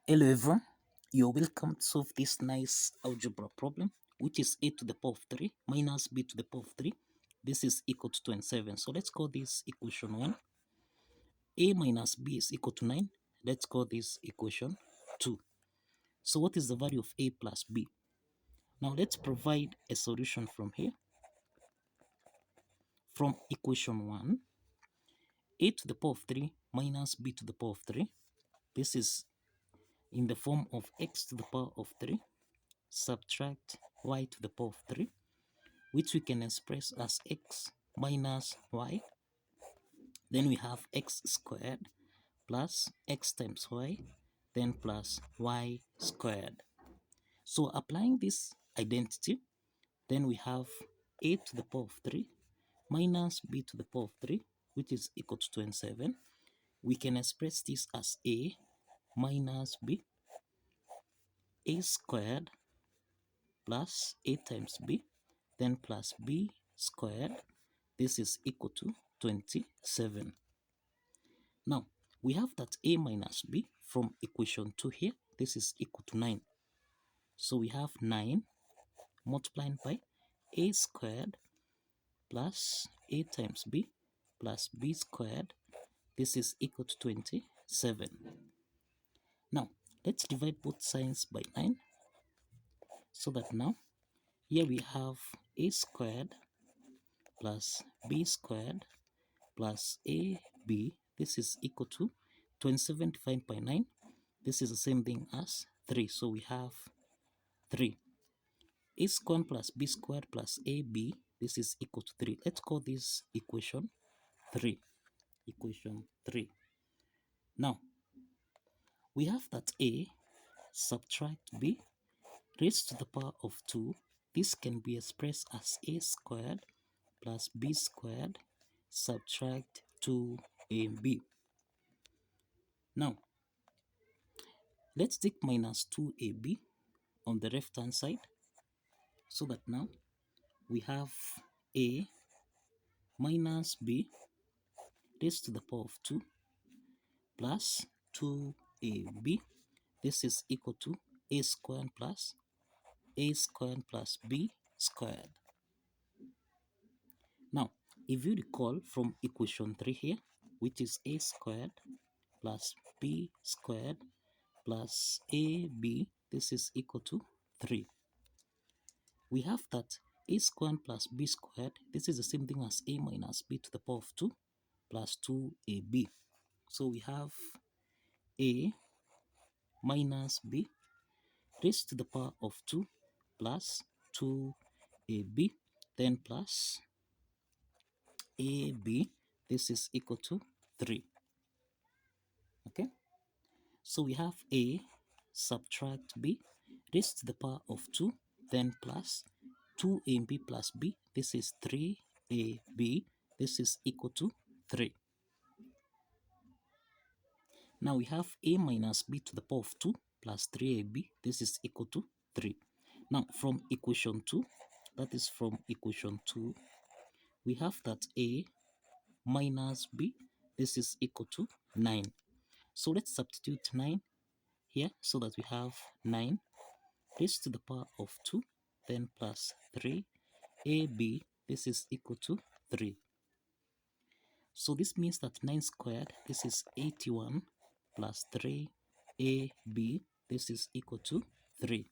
Hello everyone, you're welcome to solve this nice algebra problem, which is a to the power of 3 minus b to the power of 3. This is equal to 27. So let's call this equation 1. A minus b is equal to 9. Let's call this equation 2. So what is the value of a plus b? Now let's provide a solution from here. From equation 1, a to the power of 3 minus b to the power of 3. This is in the form of x to the power of 3. Subtract y to the power of 3, which we can express as x minus y. Then we have x squared plus x times y, then plus y squared. So applying this identity, then we have a to the power of 3 minus b to the power of 3, which is equal to 27. We can express this as a minus b, a squared plus a times b, then plus b squared. This is equal to 27. Now, we have that a minus b from equation 2 here. This is equal to 9. So we have 9 multiplied by a squared plus a times b plus b squared. This is equal to 27. Now, let's divide both sides by 9. So that now, here we have a squared plus b squared plus ab. This is equal to 27 divided by 9. This is the same thing as 3. So we have 3. A squared plus b squared plus ab. This is equal to 3. Let's call this equation 3. Equation 3. Now, we have that a subtract b raised to the power of 2. This can be expressed as a squared plus b squared subtract 2ab. Now, let's take minus 2ab on the left hand side, so that now we have a minus b raised to the power of 2 plus 2ab. This is equal to a squared plus b squared. Now, if you recall from equation 3 here, which is a squared plus b squared plus ab, this is equal to 3. We have that a squared plus b squared, this is the same thing as a minus b to the power of 2 plus 2ab. So we have a minus b raised to the power of 2 plus 2ab, then plus ab. This is equal to 3. Okay, so we have a subtract b raised to the power of 2, then plus 2ab plus b. This is 3ab. This is equal to 3. Now we have a minus b to the power of 2 plus 3ab. This is equal to 3. Now from equation 2, that is from equation 2, we have that a minus b, this is equal to 9. So let's substitute 9 here, so that we have 9 raised to the power of 2, then plus 3ab. This is equal to 3. So this means that 9 squared, this is 81 plus 3ab. This is equal to 3.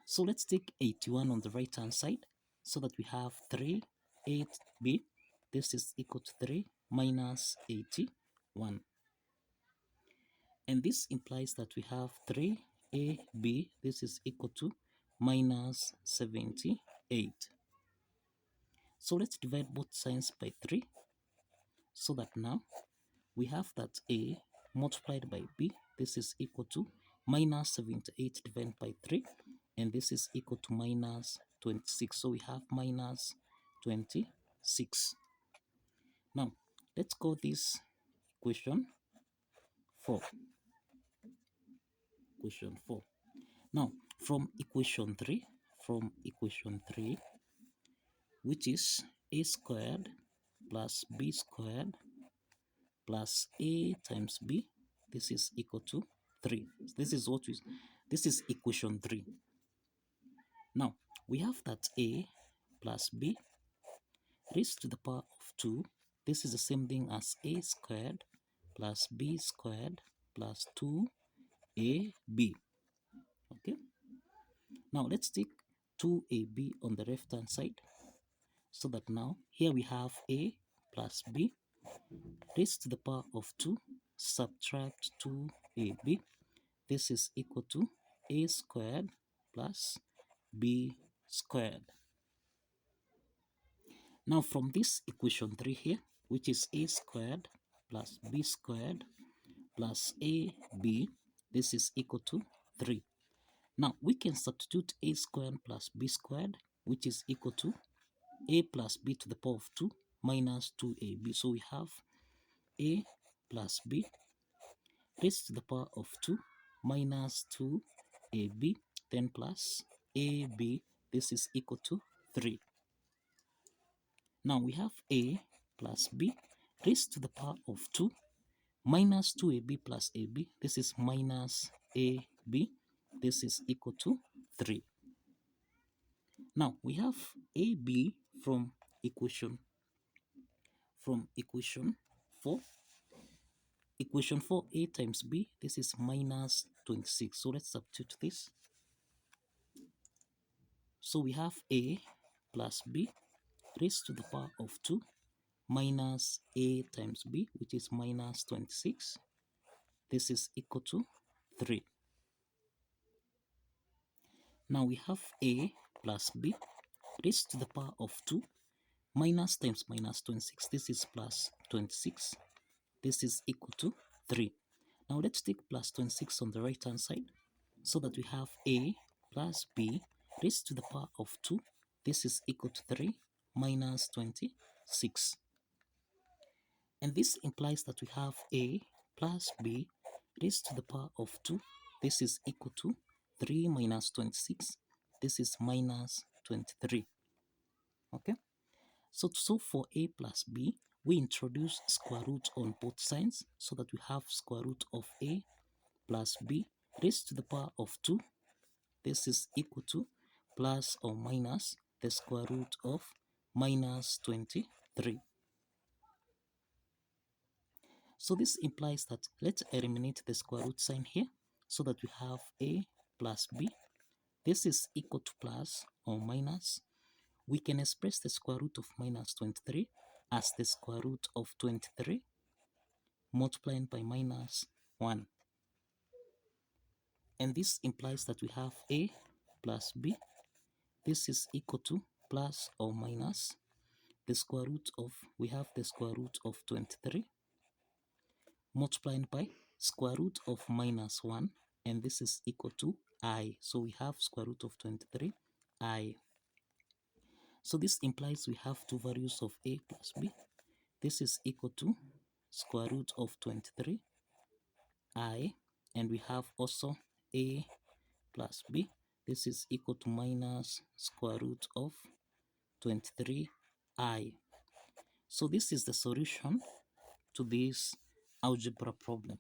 So let's take 81 on the right hand side, so that we have 3ab. This is equal to 3 minus 81. And this implies that we have 3ab. This is equal to minus 78. So let's divide both sides by 3, so that now we have that a multiplied by b. This is equal to minus 78 divided by 3, and this is equal to minus 26. So we have minus 26. Now, let's call this equation 4. Equation 4. Now, from equation 3, which is a squared plus b squared plus a times b, this is equal to 3. This is equation 3. Now, we have that a plus b raised to the power of 2. This is the same thing as a squared plus b squared plus 2ab. Okay. Now, let's take 2ab on the left-hand side. So that now, here we have a plus b raised to the power of 2. Subtract 2ab. This is equal to a squared plus b squared. Now from this equation 3 here, which is a squared plus b squared plus ab, this is equal to 3. Now we can substitute a squared plus b squared, which is equal to a plus b to the power of 2 minus 2ab. So we have a plus b raised to the power of 2 minus 2ab, then plus ab. This is equal to 3. Now we have a plus b raised to the power of 2 minus 2ab plus ab. This is minus ab. This is equal to 3. Now we have ab from equation 4. Equation 4, a times b, this is minus 26. So let's substitute this. So we have a plus b raised to the power of 2 minus a times b, which is minus 26. This is equal to 3. Now we have a plus b raised to the power of 2 minus times minus 26. This is plus 26. This is equal to 3. Now let's take plus 26 on the right hand side, so that we have a plus b raised to the power of 2. This is equal to 3 minus 26. And this implies that we have a plus b raised to the power of 2. This is equal to 3 minus 26. This is minus 23. Okay? So for a plus b, we introduce square root on both sides, so that we have square root of a plus b raised to the power of 2. This is equal to plus or minus the square root of minus 23. So this implies that, let's eliminate the square root sign here, so that we have a plus b. This is equal to plus or minus. We can express the square root of minus 23 as the square root of 23 multiplied by minus 1. And this implies that we have a plus b. This is equal to plus or minus the square root of, we have the square root of 23 multiplied by square root of minus 1, and this is equal to I. So we have square root of 23 I. So this implies we have two values of a plus b. This is equal to square root of 23 I, and we have also a plus b. This is equal to minus square root of 23 I. So this is the solution to this algebra problem.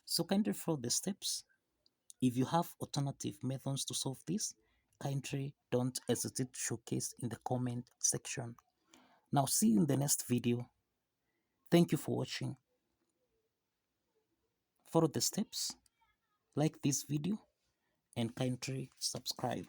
So kindly follow the steps. If you have alternative methods to solve this, kindly don't hesitate to showcase in the comment section. Now see you in the next video. Thank you for watching. Follow the steps, like this video, and kindly subscribe.